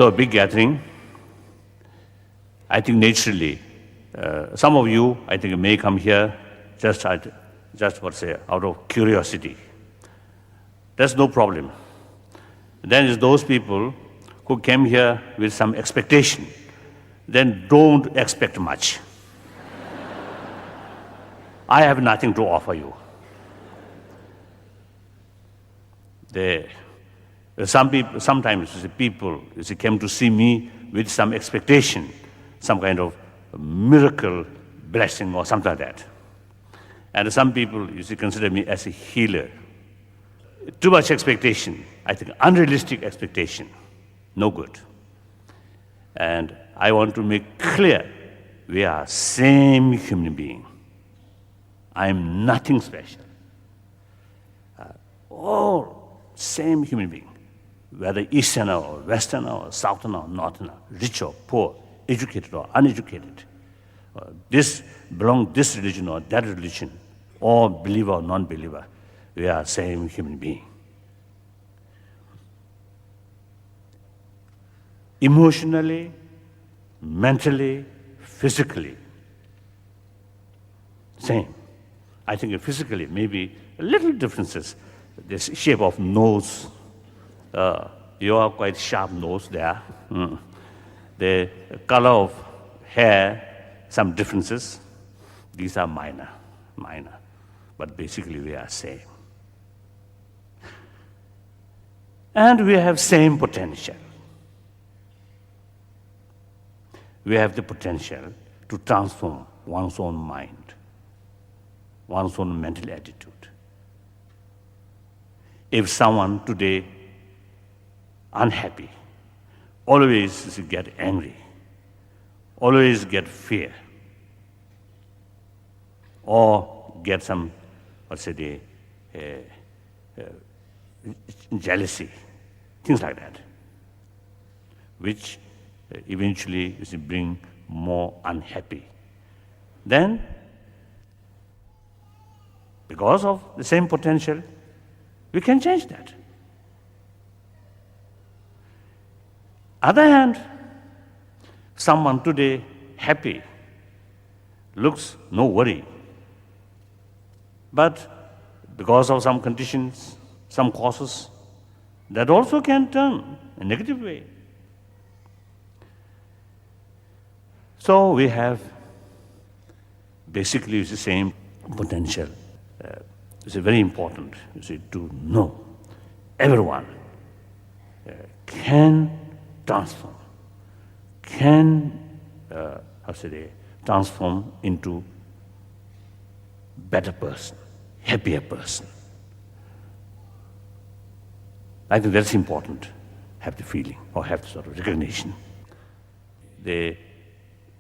So a big gathering, I think naturally, some of you, I think, may come here just out of curiosity. That's no problem. Then it's those people who came here with some expectation. Then don't expect much. I have nothing to offer you. Sometimes people came to see me with some expectation, some kind of miracle blessing or something like that. And some people consider me as a healer. Too much expectation, I think unrealistic expectation, no good. And I want to make clear, we are same human being. I am nothing special. All same human being, whether Easterner or Westerner or Southerner or Northerner, rich or poor, educated or uneducated, this religion or that religion, or believer or non-believer, we are same human being. Emotionally, mentally, physically, same. I think physically, maybe little differences. The shape of nose, you have quite sharp nose there. The color of hair, some differences. These are minor, but basically we are same. And we have same potential. We have the potential to transform one's own mind, one's own mental attitude. If someone today unhappy, always get angry, always get fear, or get some, jealousy, things like that, which eventually bring more unhappy. Then, because of the same potential, we can change that. Other hand, someone today happy, looks no worry. But because of some conditions, some causes, that also can turn a negative way. So we have basically the same potential. It's very important, to know everyone can transform, transform into better person, happier person. I think that's important, have the feeling or have the sort of recognition. The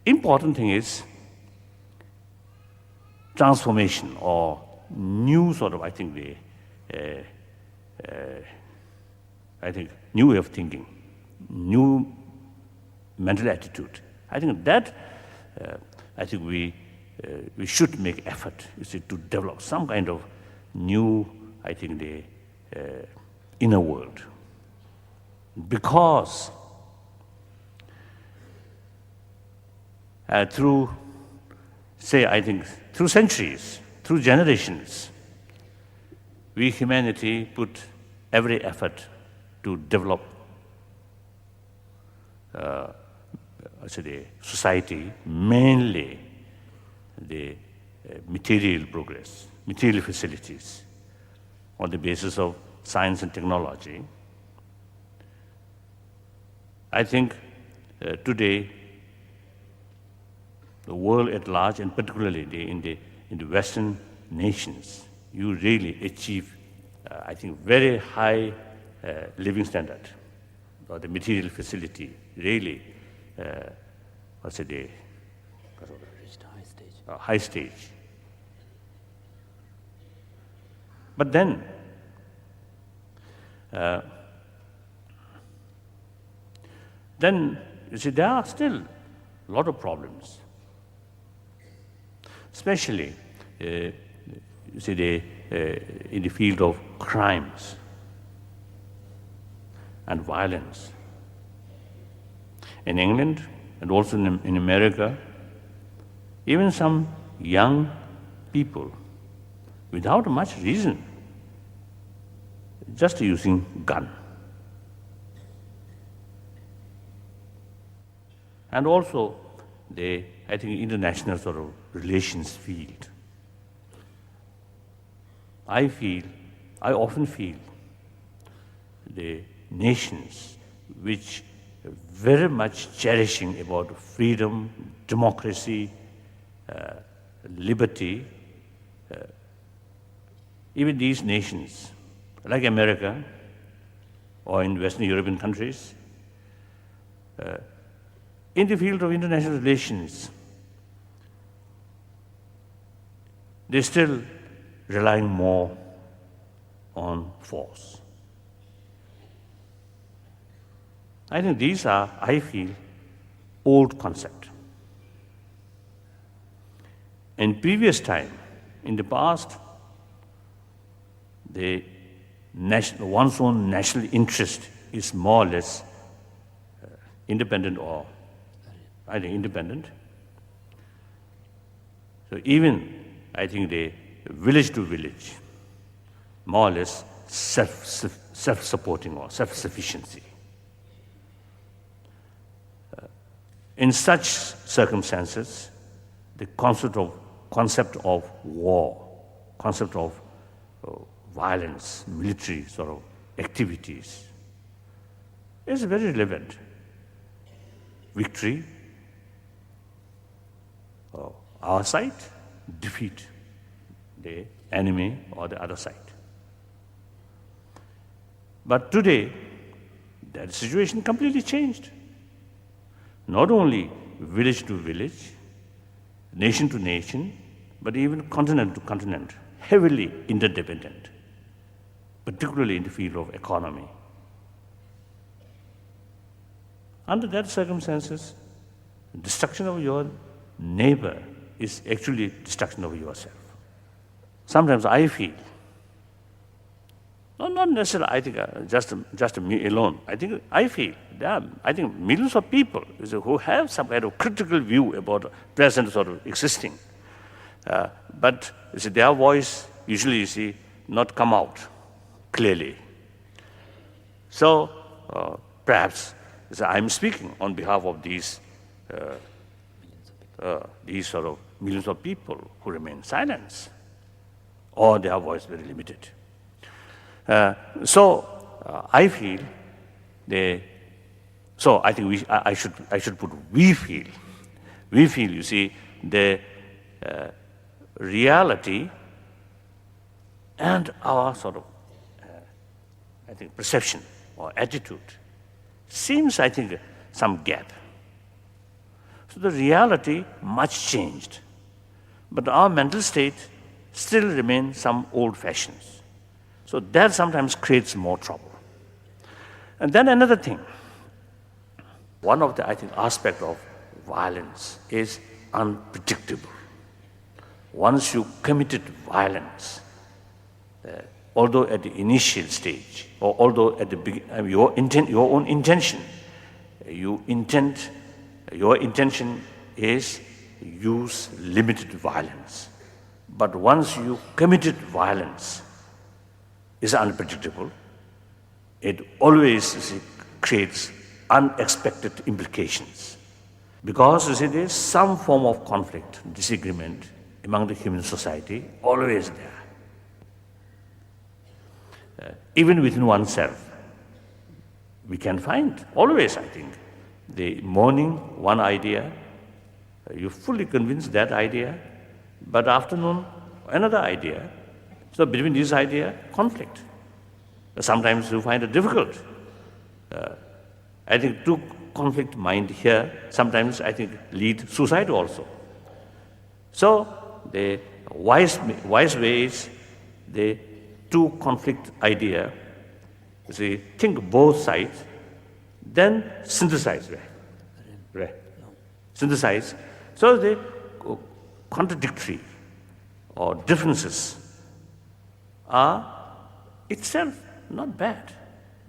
important thing is transformation or new sort of, new way of thinking, new mental attitude. I think that, we should make effort, to develop some kind of new, inner world. Because through centuries, through generations, we humanity put every effort to develop society, mainly the material progress, material facilities, on the basis of science and technology. I think today, the world at large, and particularly in the Western nations, you really achieve, very high living standard, or the material facility really, reached high stage. High stage. But then, there are still a lot of problems. Especially, in the field of crimes and violence. in England and also in America, even some young people, without much reason, just using gun. And also I think, international sort of relations field. I often feel the nations which are very much cherishing about freedom, democracy, liberty, even these nations, like America or in Western European countries, in the field of international relations, they're still relying more on force. I think these are, I feel, old concepts. In previous time, in the past, one's own national interest is more or less independent, or I think independent. So even, I think, the village to village, more or less self-supporting or self-sufficiency. In such circumstances, the concept of war, concept of violence, military sort of activities is very relevant. Victory, our side, defeat the enemy or the other side. But today, that situation completely changed. Not only village to village, nation to nation, but even continent to continent, heavily interdependent, particularly in the field of economy. Under that circumstances, destruction of your neighbor is actually destruction of yourself. Sometimes I feel, not necessarily I think just me alone. I feel there are millions of people who have some kind of critical view about present sort of existing, but their voice usually not come out clearly. So perhaps I'm speaking on behalf of these sort of millions of people who remain silent, or their voice very limited. I feel I think I should put we feel. We feel, you see, the reality and our sort of I think perception or attitude seems, I think, some gap. So the reality much changed, but our mental state still remains some old fashions. So that sometimes creates more trouble. And then another thing, one of the, I think, aspect of violence is unpredictable. Once you committed violence, although at the initial stage, or although at the beginning, your own intention, your intention is use limited violence. But once you committed violence, is unpredictable. It always creates unexpected implications. Because there is some form of conflict, disagreement among the human society, always there. Even within oneself, we can find always, I think, the morning one idea, you fully convinced that idea, but afternoon another idea. So between these ideas, conflict. Sometimes you find it difficult. I think two conflict mind here sometimes I think lead suicide also. So the wise way is the two conflict idea. Think both sides, then synthesize. Right. Synthesize. So the contradictory or differences are itself not bad.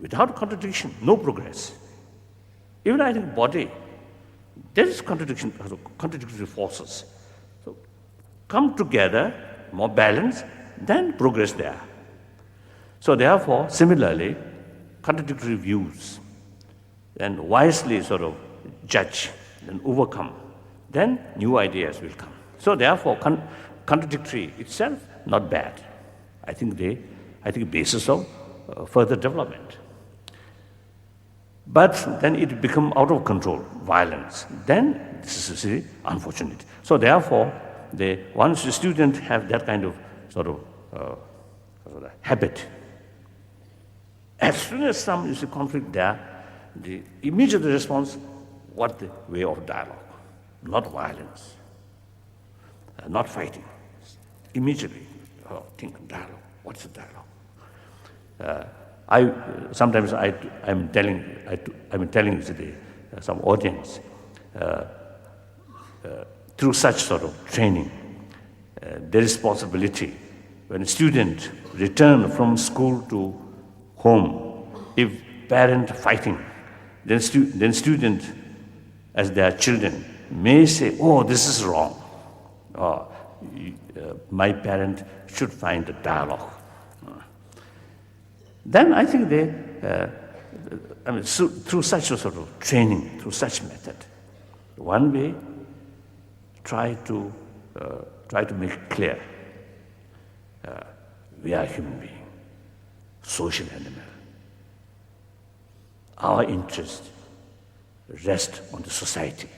Without contradiction, no progress. Even I think body, There is contradictory forces. So come together, more balanced, then progress there. So therefore, similarly, contradictory views, and wisely sort of judge and overcome, then new ideas will come. So therefore, contradictory itself, not bad. I think basis of further development. But then it become out of control, violence. Then this is really unfortunate. So therefore, once the students have that kind of sort of habit, as soon as some is a conflict there, the immediate response, what the way of dialogue, not violence, not fighting. Immediately, think dialogue. What's the dialogue? I'm telling some audience through such sort of training, there is possibility when a student return from school to home, if parent fighting, then student as their children may say, "Oh, this is wrong. My parent should find a dialogue." Then I think through such a sort of training, through such method, one way, try to make it clear, we are human beings, social animal. Our interest rests on the society.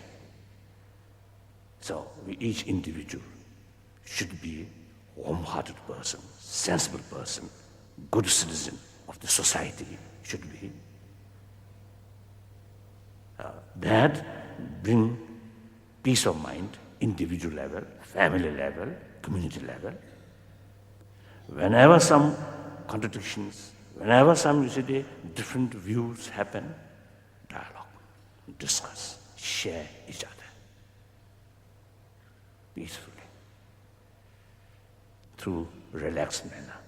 So each individual should be a warm-hearted person, sensible person, good citizen of the society should be. That bring peace of mind, individual level, family level, community level. Whenever some contradictions, whenever some different views happen, dialogue, discuss, share each other peacefully through relaxed manner.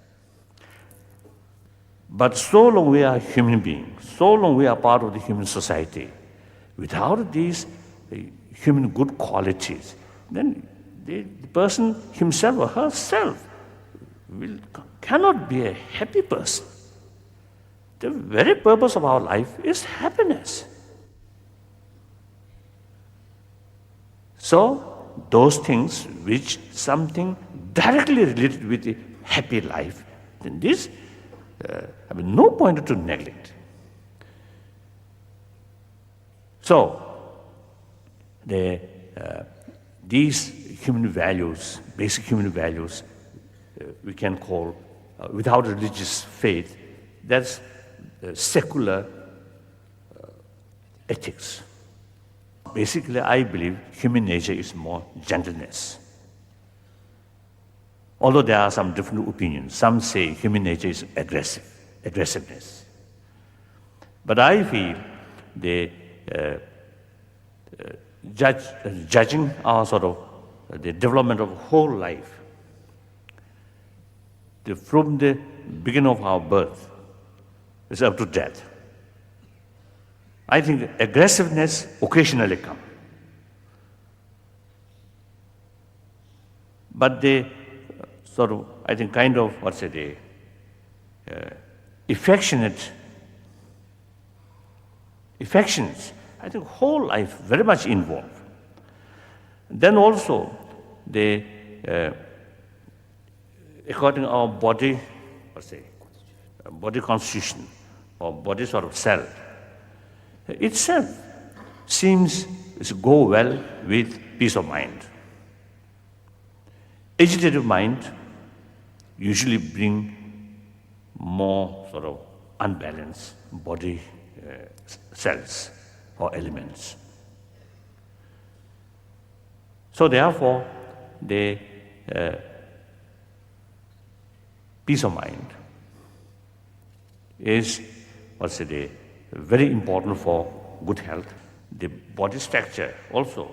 But so long we are human beings, so long we are part of the human society, without these human good qualities, then the person himself or herself cannot be a happy person. The very purpose of our life is happiness. So those things which something directly related with the happy life, then this no point to neglect. So these human values, basic human values, we can call, without religious faith, that's secular ethics. Basically, I believe human nature is more gentleness. Although there are some different opinions. Some say human nature is aggressiveness. But I feel judging our sort of the development of whole life, from the beginning of our birth is up to death. I think aggressiveness occasionally comes. But they sort of, I think, kind of, affections, I think whole life very much involved. Then also, according to our body, body constitution, or body sort of cell, itself seems to go well with peace of mind. Agitated mind usually bring more sort of unbalanced body cells or elements. So therefore, the peace of mind is very important for good health. The body structure also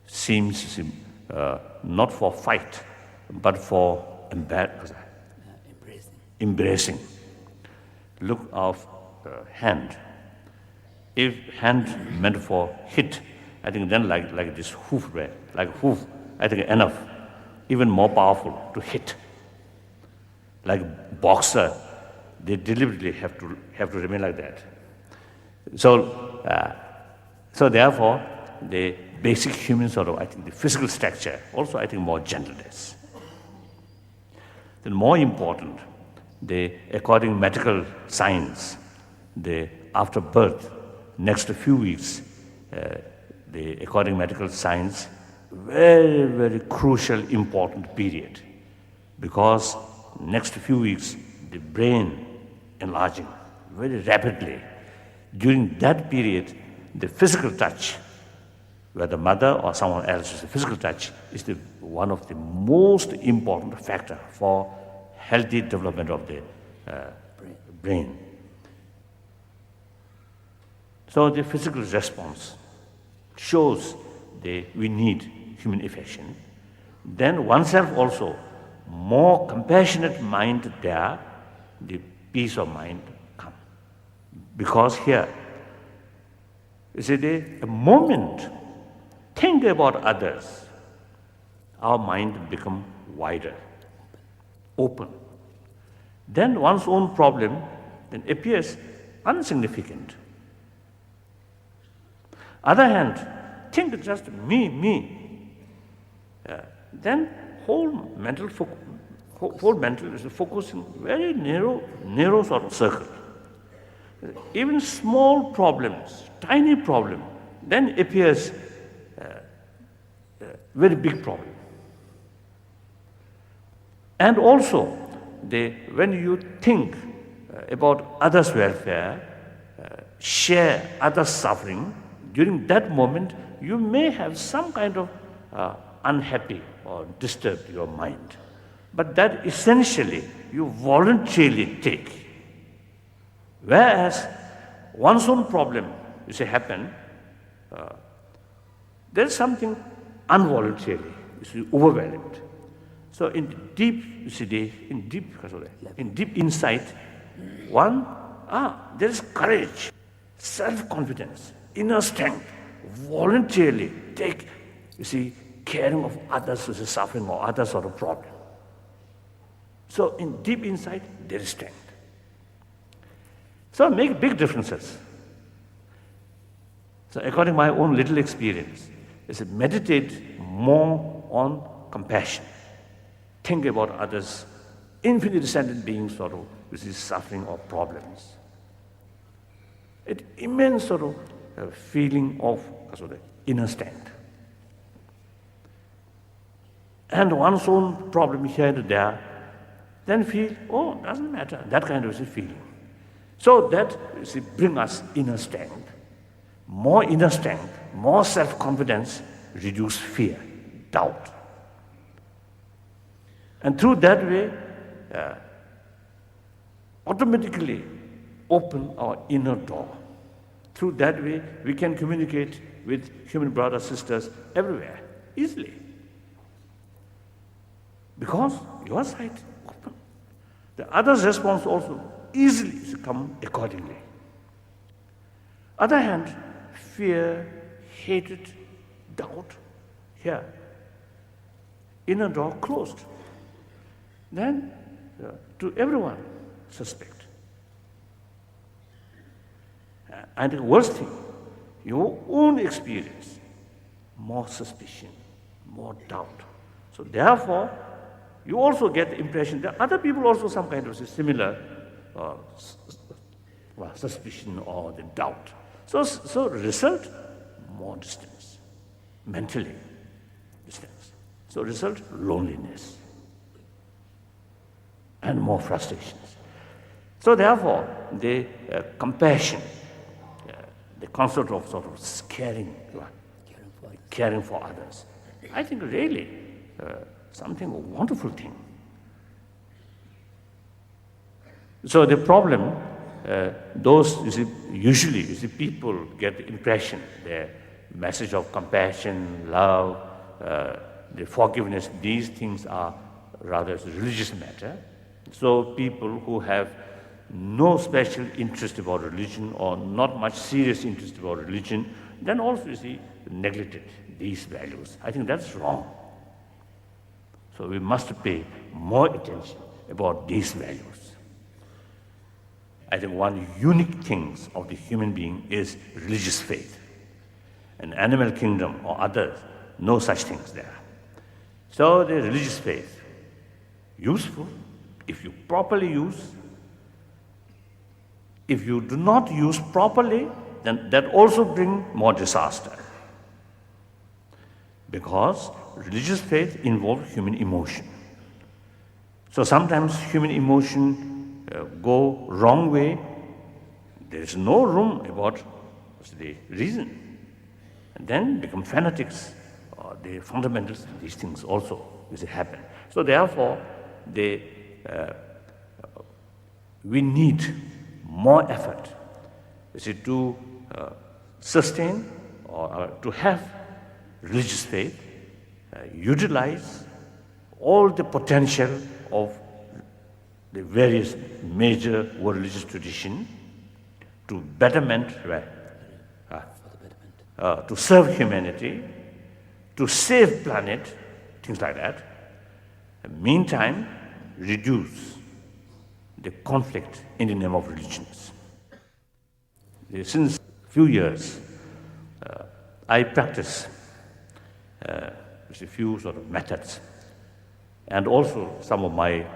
seems not for fight, but for embracing. Look of hand. If hand meant for hit, I think then like this hoof, right? Like hoof, I think enough, even more powerful to hit. Like boxer, they deliberately have to remain like that. So therefore, the basic human sort of, I think the physical structure, also I think more gentleness. Then more important, according medical science, after birth, next few weeks, according medical science, very, very crucial, important period. Because next few weeks, the brain enlarging very rapidly. During that period, the physical touch, whether mother or someone else's physical touch, is one of the most important factor for healthy development of the brain. So the physical response shows we need human affection. Then oneself also, more compassionate mind there, the peace of mind come. Because here, you see, a moment, think about others, our mind become wider, open. Then one's own problem then appears insignificant. Other hand, think just me. Then whole mental is focusing very narrow sort of circle. Even small problems, tiny problem, then appears very big problem. And also, when you think about others' welfare, share others' suffering, during that moment, you may have some kind of unhappy or disturbed your mind. But that essentially you voluntarily take. Whereas one's own problem, you say, happen, there's something involuntarily, you see, overwhelmed. So in deep insight, there is courage, self-confidence, inner strength, voluntarily take, you see, caring of others who are suffering or others sort of problem. So in deep insight, there is strength. So make big differences. So according to my own little experience, is to meditate more on compassion. Think about others, infinitely sentient beings sort of with this suffering or problems. It immense sort of feeling of inner strength. And one's own problem here and there, then feel, doesn't matter, that kind of feeling. So that bring us inner strength, more self-confidence, reduce fear, doubt. And through that way, automatically open our inner door. Through that way, we can communicate with human brothers, sisters everywhere, easily. Because your side open. The other's response also easily come accordingly. Other hand, fear, hatred, doubt, here, inner door closed. Then, to everyone, suspect. And the worst thing, your own experience, more suspicion, more doubt. So therefore, you also get the impression that other people also some kind of similar suspicion or the doubt. So result, more distance, mentally distance. So result, loneliness and more frustrations. So therefore, the compassion, the concept of sort of caring for others, I think really something a wonderful thing. So the problem, usually people get the impression, the message of compassion, love, the forgiveness, these things are rather a religious matter. So people who have no special interest about religion or not much serious interest about religion, then also neglected these values. I think that's wrong. So we must pay more attention about these values. I think one unique thing of the human being is religious faith. An animal kingdom or others, no such things there. So the religious faith, useful if you properly use. If you do not use properly, then that also brings more disaster. Because religious faith involves human emotion. So sometimes human emotion go wrong way. There is no room about the reason. And then become fanatics or the fundamentalists. These things also happen. So therefore, we need more effort to sustain or to have religious faith, utilize all the potential of the various major world religious traditions to betterment, to serve humanity, to save planet, things like that. And meantime, reduce the conflict in the name of religions. Since a few years, I practice a few sort of methods, and also some of my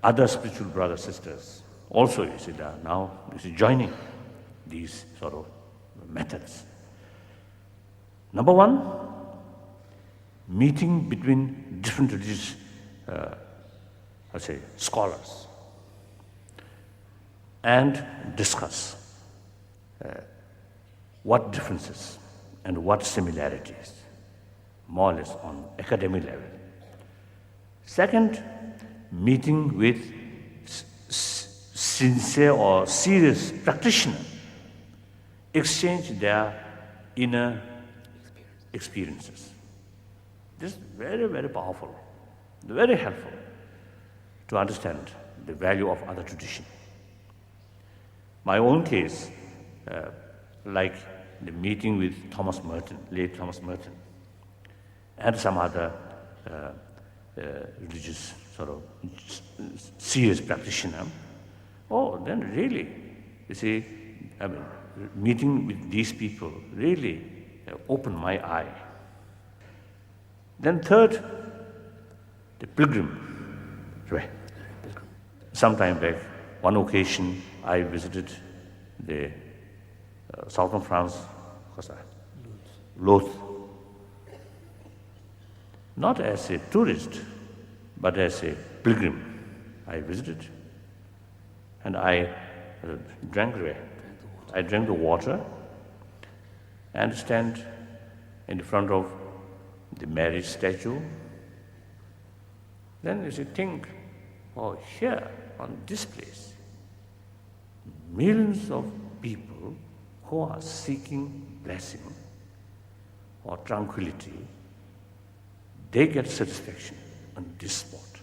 other spiritual brothers sisters also they are now joining these sort of methods. Number one, meeting between different religious scholars and discuss what differences and what similarities, more or less on academic level. Second, meeting with sincere or serious practitioners, exchange their inner experiences. This is very, very powerful, very helpful to understand the value of other tradition. My own case, like the meeting with Thomas Merton, late Thomas Merton, and some other religious sort of serious practitioner. Oh, then really, meeting with these people really opened my eye. Then third, the pilgrim. Right. Some time back, one occasion, I visited the southern France, Lourdes. Not as a tourist, but as a pilgrim. I visited, and I drank the water, and stand in front of the Mary statue. Then you think, oh, here on this place, millions of people who are seeking blessing or tranquility, they get satisfaction on this spot.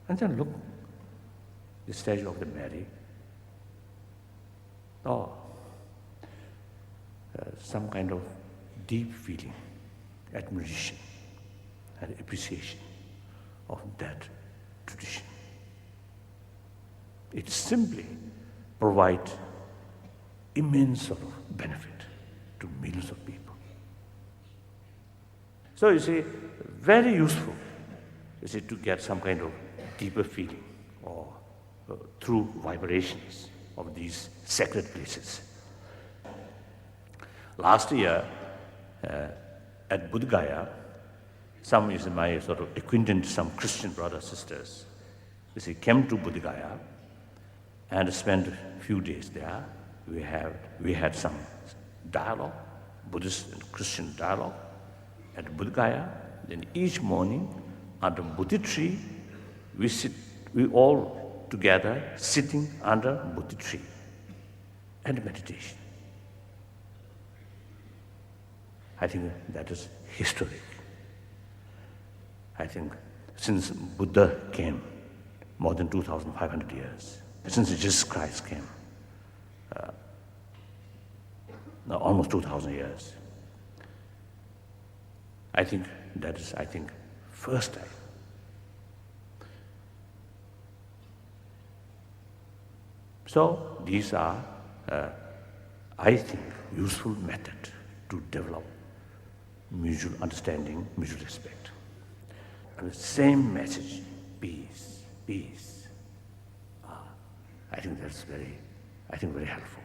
And then look, the statue of the Mary. Oh, some kind of deep feeling, admiration, and appreciation of that tradition. It simply provides immense sort of benefit to millions of people. So you see, very useful to get some kind of deeper feeling or through vibrations of these sacred places. Last year at Bodh Gaya, some is my sort of acquaintance, some Christian brothers, sisters, came to Bodh Gaya and spent a few days there. We had some dialogue, Buddhist and Christian dialogue at Bodh Gaya. Then each morning under Bodhi tree, we all together sitting under Bodhi tree and meditation. I think that is historic. I think since Buddha came, more than 2,500 years, since Jesus Christ came, almost 2,000 years. I think that is, first time. So these are, I think, useful method to develop mutual understanding, mutual respect. And the same message, peace, peace. I think that's very helpful.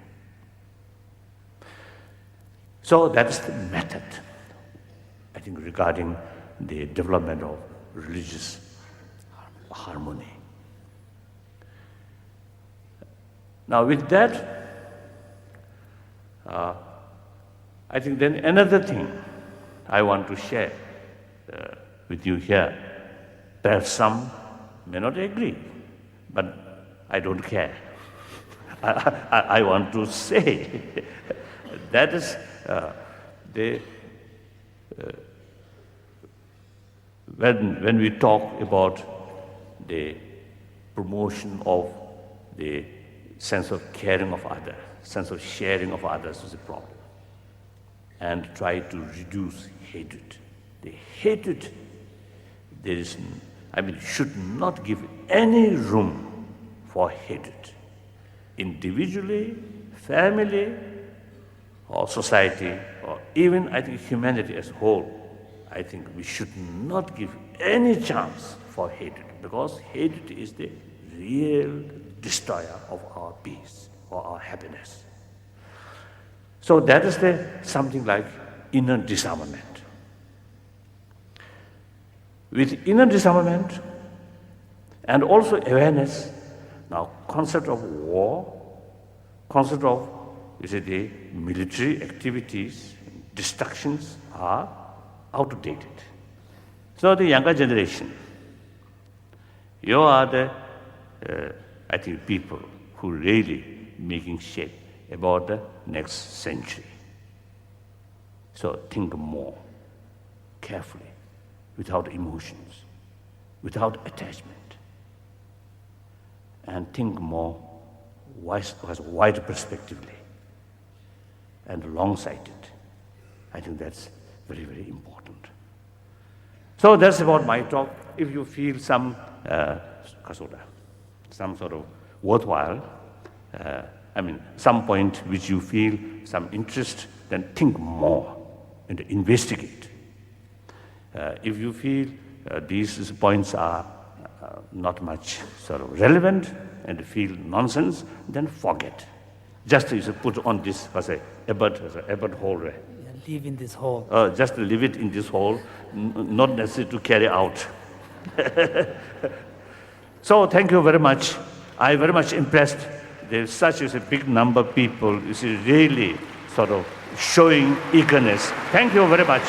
So that's the method, I think, regarding the development of religious harmony. Now with that, I think then another thing I want to share with you here. Perhaps some may not agree, but I don't care. I want to say that is when we talk about the promotion of the sense of caring of others, sense of sharing of others is a problem, and try to reduce hatred. The hatred, should not give any room for hatred. Individually, family, or society, or even, I think, humanity as a whole, I think we should not give any chance for hatred, because hatred is the real destroyer of our peace or our happiness. So that is something like inner disarmament. With inner disarmament and also awareness, now concept of war, concept of the military activities, destructions are outdated. So the younger generation, you are the, I think, people who really making shape about the next century. So think more carefully, without emotions, without attachment, and think more wide perspectively and long-sighted. I think that's very, very important. So that's about my talk. If you feel some sort of worthwhile, some point which you feel some interest, then think more and investigate. If you feel these points are not much sort of relevant and feel nonsense, then forget. Just you should put on this as a ebbard hole. Live in this hole. Just leave it in this hole, not necessary to carry out. So thank you very much. I'm very much impressed. There's such a big number of people. This is really sort of showing eagerness. Thank you very much.